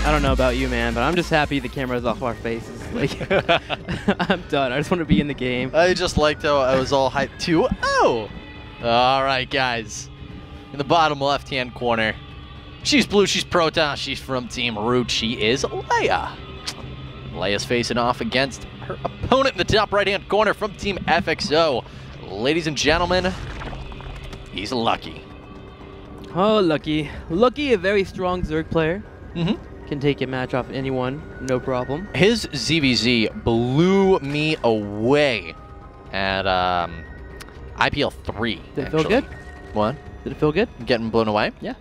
I don't know about you, man, but I'm just happy the camera's off our faces. Like, I'm done. I just want to be in the game. I just liked how I was all hyped too. Oh! All right, guys. In the bottom left-hand corner, she's blue, she's Protoss, she's from Team Root, she is Leia. Leia's facing off against her opponent in the top right-hand corner from Team FXO. Ladies and gentlemen, he's Lucky. Oh, Lucky. Lucky, a very strong Zerg player. Mm-hmm. Can take a match off anyone, no problem. His ZVZ blew me away at IPL 3. Did it feel good? What? Did it feel good? Getting blown away? Yeah.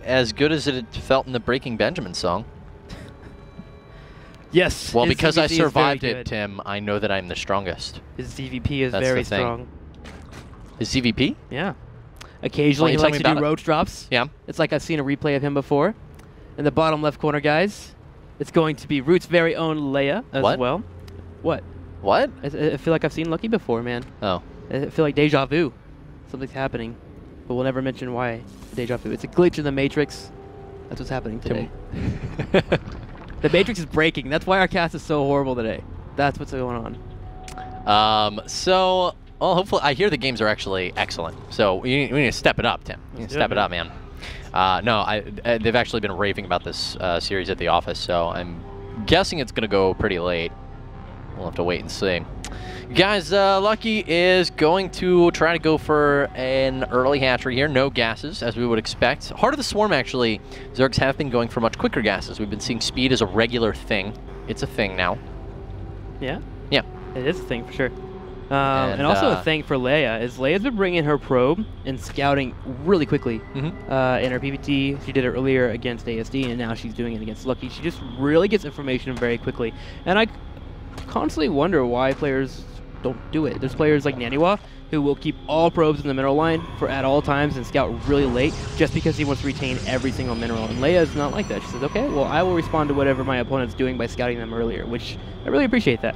As good as it felt in the Breaking Benjamin song. Yes. Well, because ZVZ I survived it, Tim, I know that I'm the strongest. His ZVP is That's very the thing. strong. His ZVP? Yeah. Occasionally he likes to do roach drops. Yeah. It's like I've seen a replay of him before. In the bottom left corner, guys, it's going to be Root's very own Leia as well. What? What? I feel like I've seen Lucky before, man. Oh. I feel like deja vu. Something's happening. But we'll never mention why deja vu. It's a glitch in the Matrix. That's what's happening today. The Matrix is breaking. That's why our cast is so horrible today. That's what's going on. So, well, hopefully, I hear the games are actually excellent. So we need to step it up, Tim. We need to step it up, man. No, they've actually been raving about this series at the office, so I'm guessing it's going to go pretty late. We'll have to wait and see. Guys, Lucky is going to try to go for an early hatchery here. No gases, as we would expect. Heart of the Swarm, actually, Zergs have been going for much quicker gases. We've been seeing speed as a regular thing. It's a thing now. Yeah? Yeah. It is a thing, for sure. And also a thing for Leia is Leia's been bringing her probe and scouting really quickly. In her PvT, she did it earlier against ASD, and now she's doing it against Lucky. She just really gets information very quickly. And I constantly wonder why players don't do it. There's players like Naniwa who will keep all probes in the mineral line at all times and scout really late just because he wants to retain every single mineral. And Leia is not like that. She says, okay, well, I will respond to whatever my opponent's doing by scouting them earlier, which I really appreciate that.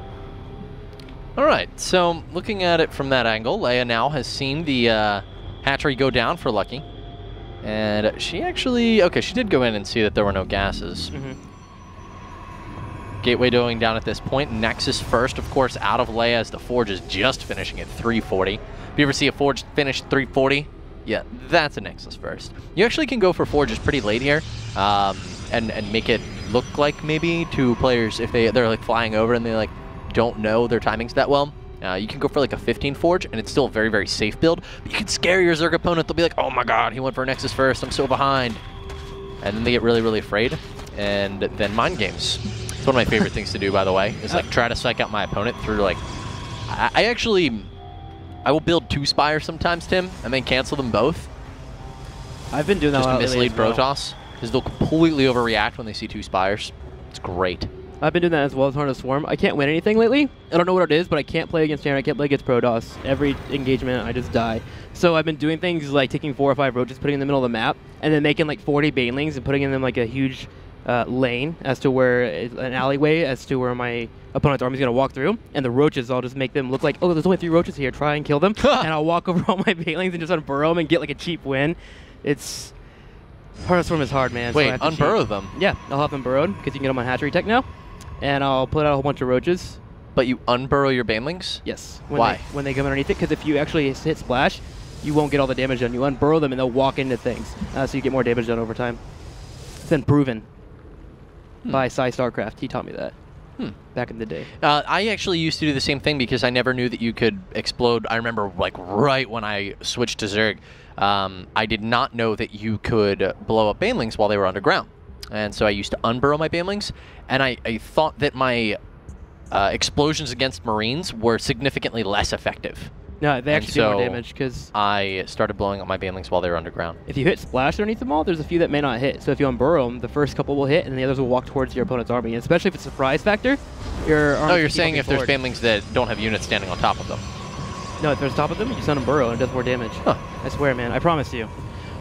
All right, so looking at it from that angle, Leia now has seen the hatchery go down for Lucky. And she actually, okay, she did go in and see that there were no gases. Gateway going down at this point. Nexus first, of course, out of Leia as the Forge is just finishing at 340. If you ever see a Forge finish 340, yeah, that's a Nexus first. You actually can go for Forges pretty late here and make it look like maybe to players if they're like flying over and they like don't know their timings that well. You can go for like a 15 Forge, and it's still a very, very safe build. But you can scare your Zerg opponent. They'll be like, oh my god, he went for a Nexus first. I'm so behind. And then they get really, really afraid. And then mind games. It's one of my favorite things to do, by the way, is like try to psych out my opponent through like... I will build 2 Spires sometimes, Tim, and then cancel them both. I've been doing that just to mislead Protoss, because they'll completely overreact when they see 2 Spires. It's great. I've been doing that as well as Heart of the Swarm. I can't win anything lately. I don't know what it is, but I can't play against Jaren. I can't play against Protoss. Every engagement, I just die. So I've been doing things like taking 4 or 5 roaches, putting in the middle of the map, and then making like 40 banelings and putting in them like a huge lane as to where an alleyway as to where my opponent's army is going to walk through, and the roaches, I'll just make them look like, oh, there's only 3 roaches here, try and kill them, and I'll walk over all my banelings and just unburrow them and get like a cheap win. It's... Heart of the Swarm is hard, man. Wait, so unburrow them? Yeah, I'll have them burrowed, because you can get them on hatchery tech now, and I'll put out a whole bunch of roaches. But you unburrow your banelings? Yes. Why? When they come underneath it, because if you actually hit splash, you won't get all the damage done. You unburrow them and they'll walk into things, so you get more damage done over time. It's been proven by Cy Starcraft. He taught me that back in the day. I actually used to do the same thing because I never knew that you could explode. I remember like right when I switched to Zerg, I did not know that you could blow up banelings while they were underground. And so I used to unburrow my banelings, and I thought that my explosions against Marines were significantly less effective. No, they actually do more damage because I started blowing up my banelings while they were underground. If you hit splash underneath them all, there's a few that may not hit. So if you unburrow them, the first couple will hit, and the others will walk towards your opponent's army. And especially if it's a surprise factor, your army. Oh, you're saying if there's banelings that don't have units standing on top of them? No, if there's top of them, you just unburrow and it does more damage. Huh. I swear, man. I promise you.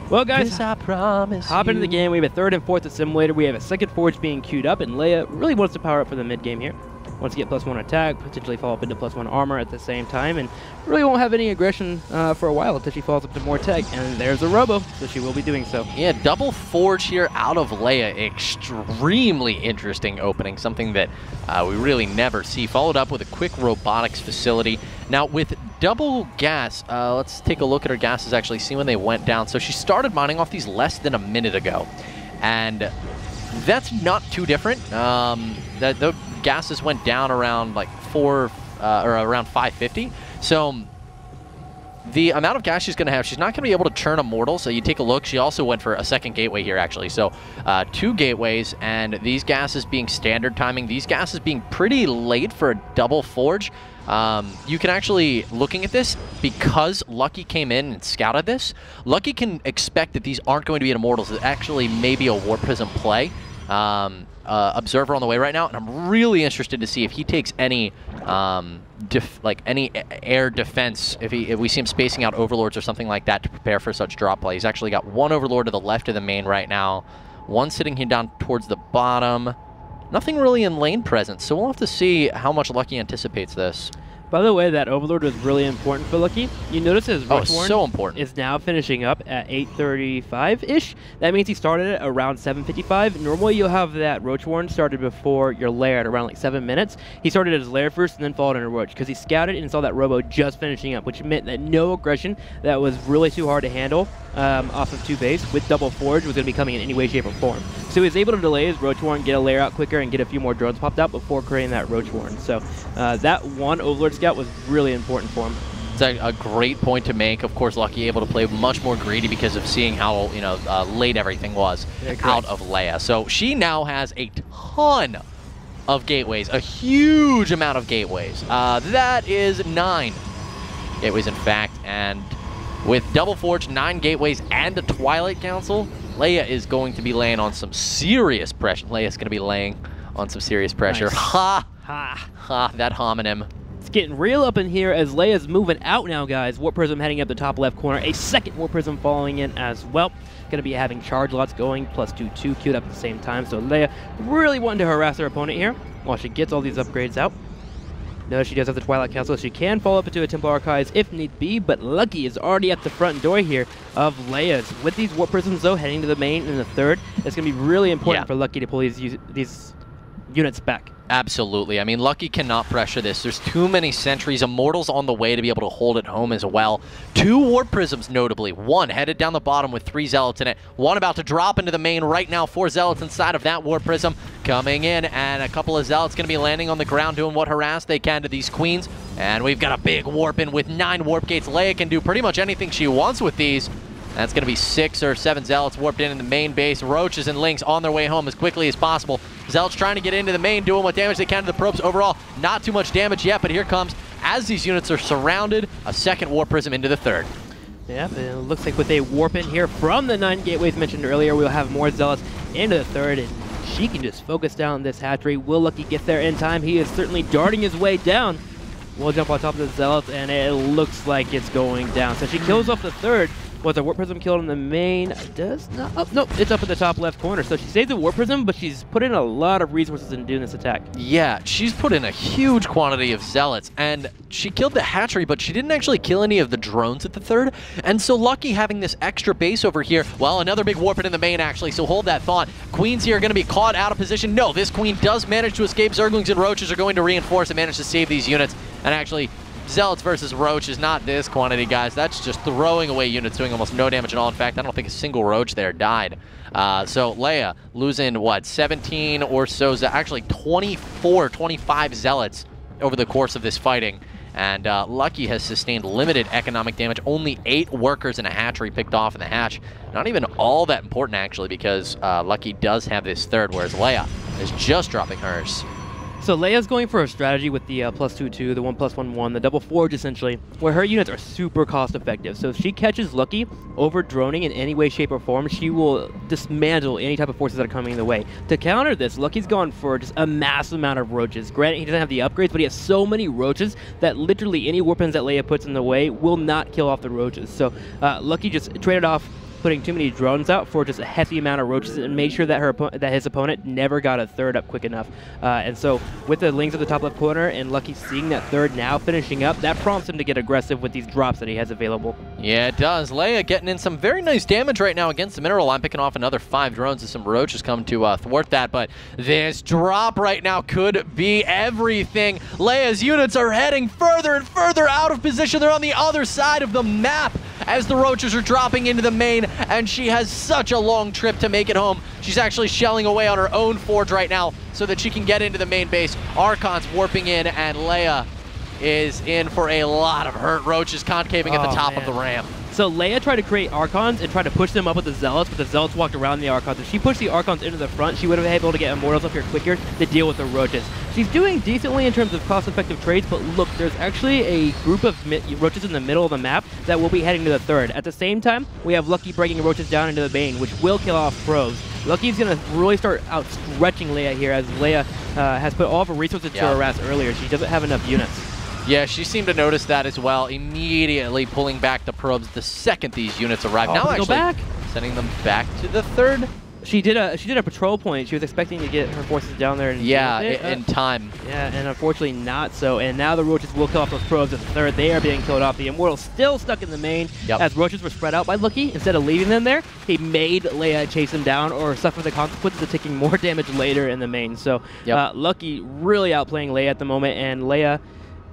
Well, guys, I promise hop into the game. We have a 3rd and 4th assimilator. We have a 2nd Forge being queued up, and Leia really wants to power up for the mid game here. Once you get +1 attack, potentially follow up into +1 armor at the same time, and really won't have any aggression for a while until she falls up to more tech. And there's a Robo, so she will be doing so. Yeah, double Forge here out of Leia. Extremely interesting opening, something that we really never see. Followed up with a quick robotics facility. Now with double gas, let's take a look at her gases, actually see when they went down. So she started mining off these less than a minute ago, and that's not too different. The gases went down around like or around 550. So the amount of gas she's going to have, she's not going to be able to turn Immortal. So you take a look, she also went for a second gateway here, actually. So 2 gateways, and these gases being standard timing, these gases being pretty late for a double Forge. You can actually, looking at this, because Lucky came in and scouted this, Lucky can expect that these aren't going to be Immortals. It's actually maybe a Warp Prism play. Observer on the way right now, and I'm really interested to see if he takes any any air defense, if we see him spacing out Overlords or something like that to prepare for such drop play. He's actually got 1 Overlord to the left of the main right now, 1 sitting here down towards the bottom. Nothing really in lane presence, so we'll have to see how much Lucky anticipates this. By the way, that Overlord was really important for Lucky. You notice his Roachwarn so important. Is now finishing up at 8:35-ish. That means he started at around 7:55. Normally, you'll have that Roachwarn started before your lair at around like 7 minutes. He started at his lair first and then followed in a Roach because he scouted and saw that Robo just finishing up, which meant that no aggression that was really too hard to handle off of 2 base with double Forge was going to be coming in any way, shape, or form. So he was able to delay his Roachwarn, get a lair out quicker, and get a few more drones popped out before creating that Roachwarn. So that 1 Overlord scout was really important for him. It's a great point to make. Of course, Lucky able to play much more greedy because of seeing how late everything was out of Leia. So she now has a ton of gateways, a huge amount of gateways. That is 9 gateways, in fact, and with double Forge, 9 gateways, and a Twilight Council, Leia is going to be laying on some serious pressure. Leia's going to be laying on some serious pressure. Nice. Ha! Ha! Ha! That homonym. It's getting real up in here as Leia's moving out now, guys. Warp Prism heading up the top left corner. A second Warp Prism following in as well. Going to be having charge lots going, +2/2 queued up at the same time. So Leia really wanting to harass her opponent here while she gets all these upgrades out. No, she does have the Twilight Council. She can follow up into a Templar Archives if need be, but Lucky is already at the front door here of Leia's. With these Warp Prisms, though, heading to the main in the 3rd, it's going to be really important for Lucky to pull these units back. Absolutely. I mean, Lucky cannot pressure this. There's too many sentries. Immortals on the way to be able to hold it home as well. 2 Warp Prisms, notably. 1 headed down the bottom with 3 Zealots in it. 1 about to drop into the main right now. 4 Zealots inside of that Warp Prism coming in, and a couple of Zealots going to be landing on the ground doing what harass they can to these Queens. And we've got a big Warp in with 9 Warp Gates. Leia can do pretty much anything she wants with these. That's going to be 6 or 7 Zealots warped in the main base. Roaches and Lynx on their way home as quickly as possible. Zealots trying to get into the main, doing what damage they can to the probes. Overall, not too much damage yet, but here comes, as these units are surrounded, a second Warp Prism into the 3rd. Yep, it looks like with a warp in here from the 9 gateways mentioned earlier, we'll have more Zealots into the 3rd, and she can just focus down this hatchery. Will Lucky get there in time? He is certainly darting his way down. We'll jump on top of the Zealots, and it looks like it's going down. So she kills off the 3rd. Was a Warp Prism killed in the main? Does not. Oh, no, it's up in the top left corner. So she saves the Warp Prism, but she's put in a lot of resources in doing this attack. Yeah, she's put in a huge quantity of Zealots, and she killed the hatchery, but she didn't actually kill any of the drones at the 3rd. And so Lucky having this extra base over here. Well, another big Warp in the main, actually, so hold that thought. Queens here are going to be caught out of position. No, this Queen does manage to escape. Zerglings and Roaches are going to reinforce and manage to save these units. And actually, Zealots versus Roach is not this quantity, guys. That's just throwing away units, doing almost no damage at all. In fact, I don't think a single Roach there died. So Leia losing, what, 17 or so, actually 24, 25 Zealots over the course of this fighting. And Lucky has sustained limited economic damage. Only 8 workers and a hatchery picked off in the hatch. Not even all that important, actually, because Lucky does have this 3rd, whereas Leia is just dropping hers. So Leia's going for a strategy with the +2/2, the 1+1/1, the double Forge essentially, where her units are super cost effective. So if she catches Lucky over droning in any way, shape, or form, she will dismantle any type of forces that are coming the way. To counter this, Lucky's gone for just a massive amount of Roaches. Granted, he doesn't have the upgrades, but he has so many Roaches that literally any weapons that Leia puts in the way will not kill off the Roaches. So Lucky just traded off putting too many drones out for just a hefty amount of roaches and made sure that his opponent never got a third up quick enough. And so with the Lings at the top left corner and Lucky seeing that third now finishing up, that prompts him to get aggressive with these drops that he has available. Yeah, it does. Leia getting in some very nice damage right now against the mineral line, picking off another 5 drones as some roaches come to thwart that. But this drop right now could be everything. Leia's units are heading further and further out of position. They're on the other side of the map as the roaches are dropping into the main, and she has such a long trip to make it home. She's actually shelling away on her own forge right now so that she can get into the main base. Archon's warping in, and Leia is in for a lot of hurt. Roaches concaving at the top of the ramp. So Leia tried to create Archons and tried to push them up with the Zealots, but the Zealots walked around the Archons. If she pushed the Archons into the front, she would have been able to get Immortals up here quicker to deal with the roaches. She's doing decently in terms of cost-effective trades, but look, there's actually a group of roaches in the middle of the map that will be heading to the third. At the same time, we have Lucky breaking roaches down into the main, which will kill off probes. Lucky's going to really start out-stretching Leia here, as Leia has put all of her resources to harass earlier. She doesn't have enough units. Yeah, she seemed to notice that as well, immediately pulling back the probes the second these units arrive. Now actually sending them back to the third. She did a patrol point. She was expecting to get her forces down there in time. Yeah, and unfortunately not so. And now the roaches will kill off those probes at the third. They are being killed off. The Immortals still stuck in the main. As roaches were spread out by Lucky, instead of leaving them there, he made Leia chase them down or suffer the consequences of taking more damage later in the main. So Lucky really outplaying Leia at the moment, and Leia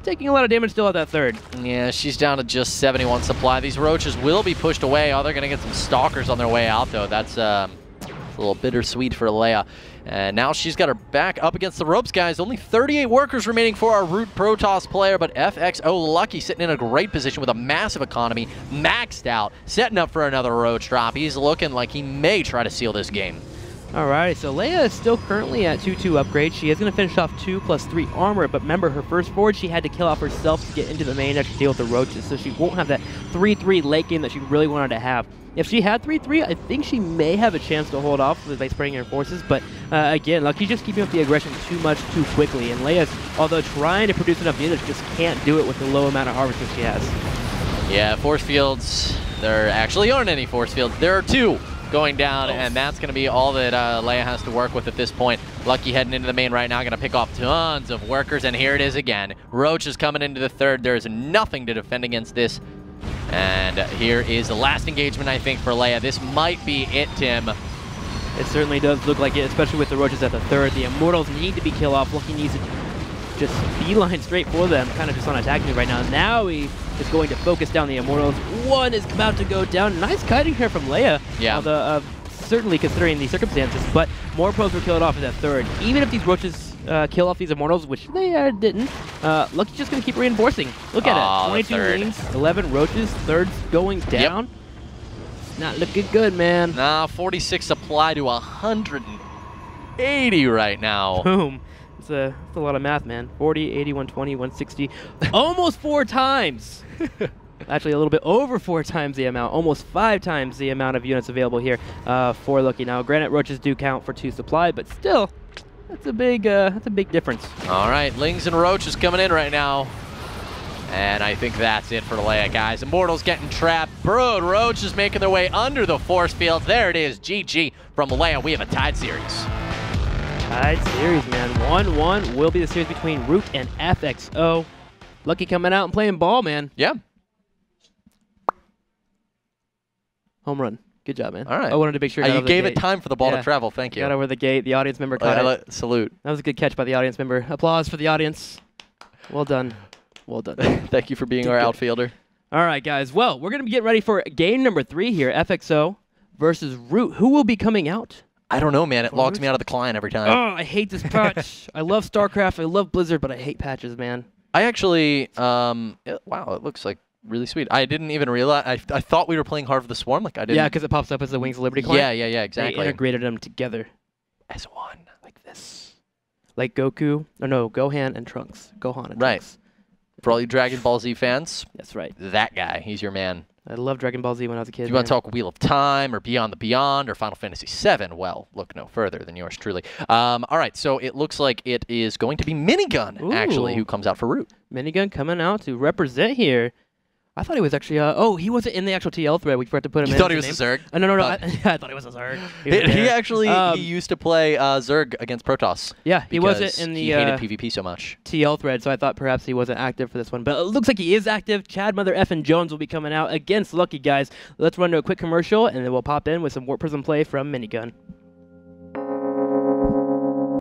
taking a lot of damage still at that third. Yeah, she's down to just 71 supply. These roaches will be pushed away. Oh, they're going to get some stalkers on their way out, though. That's a little bittersweet for Leia. And now she's got her back up against the ropes, guys. Only 38 workers remaining for our Root Protoss player, but FXO Lucky sitting in a great position with a massive economy, maxed out, setting up for another roach drop. He's looking like he may try to seal this game. Alright, so Leia is still currently at 2-2 upgrade. She is going to finish off 2+3 armor, but remember, her first forge she had to kill off herself to get into the main and actually deal with the roaches, so she won't have that 3-3 late game that she really wanted to have. If she had 3-3, I think she may have a chance to hold off by spreading her forces, but again, Lucky's just keeping up the aggression too much too quickly, and Leia's, although trying to produce enough units, just can't do it with the low amount of harvesters she has. Yeah, force fields, there actually aren't any force fields. There are 2 going down, and that's going to be all that Leia has to work with at this point. Lucky heading into the main right now, going to pick off tons of workers, and here it is again. Roach is coming into the third. There is nothing to defend against this. And here is the last engagement, I think, for Leia. This might be it, Tim. It certainly does look like it, especially with the roaches at the third. The Immortals need to be killed off. Lucky needs to just beeline straight for them, kind of just on attacking right now. Now he is going to focus down the Immortals. One is about to go down. Nice kiting here from Leia. Yeah. Certainly considering the circumstances, but more probes were killed off in that third. Even if these roaches kill off these Immortals, which they didn't, Lucky's just going to keep reinforcing. Look at it. 22 lanes, 11 roaches, thirds going down. It's not looking good, man. Nah, 46 supply to 180 right now. Boom. It's a lot of math, man. 40, 80, 120, 160. Almost 4 times. Actually, a little bit over 4 times the amount. Almost 5 times the amount of units available here for Lucky. Now, granted, roaches do count for 2 supply, but still, that's a big difference. All right, Lings and roaches coming in right now. And I think that's it for Leia, guys. Immortals getting trapped. Brood roaches making their way under the force fields. There it is. GG from Leia. We have a tied series. Tied series, man. 1-1 will be the series between Root and FXO. Lucky coming out and playing ball, man. Yeah. Home run. Good job, man. All right. I wanted to make sure you gave it time for the ball to travel. Thank you. Got over the gate. The audience member caught it. Salute. That was a good catch by the audience member. Applause for the audience. Well done. Well done. Thank you for being our outfielder. All right, guys. Well, we're going to be getting ready for game number 3 here. FXO versus Root. Who will be coming out? I don't know, man. It logs me out of the client every time. Oh, I hate this patch. I love StarCraft. I love Blizzard, but I hate patches, man. I actually, wow, it looks like really sweet. I didn't even realize. I thought we were playing Heart of the Swarm. Like I didn't. Yeah, because it pops up as the Wings of Liberty client. Yeah, exactly. They integrated them together as one, like this, like Goku. Or no, Gohan and Trunks. Gohan and Trunks. For all you Dragon Ball Z fans, that's right. That guy, he's your man. I loved Dragon Ball Z when I was a kid. If you want to talk Wheel of Time or Beyond the Beyond or Final Fantasy VII, well, look no further than yours truly. All right, so it looks like it is going to be Minigun, actually, who comes out for Root. Minigun coming out to represent here. I thought he was actually. Oh, he wasn't in the actual TL thread. We forgot to put him in. You thought he was a Zerg? No. I thought he was a Zerg. He actually he used to play Zerg against Protoss. Yeah, he wasn't in the. He hated PvP so much. TL thread, so I thought perhaps he wasn't active for this one. But it looks like he is active. Chad, Mother F, and Jones will be coming out against Lucky, guys. Let's run to a quick commercial, and then we'll pop in with some Warp Prism play from Minigun.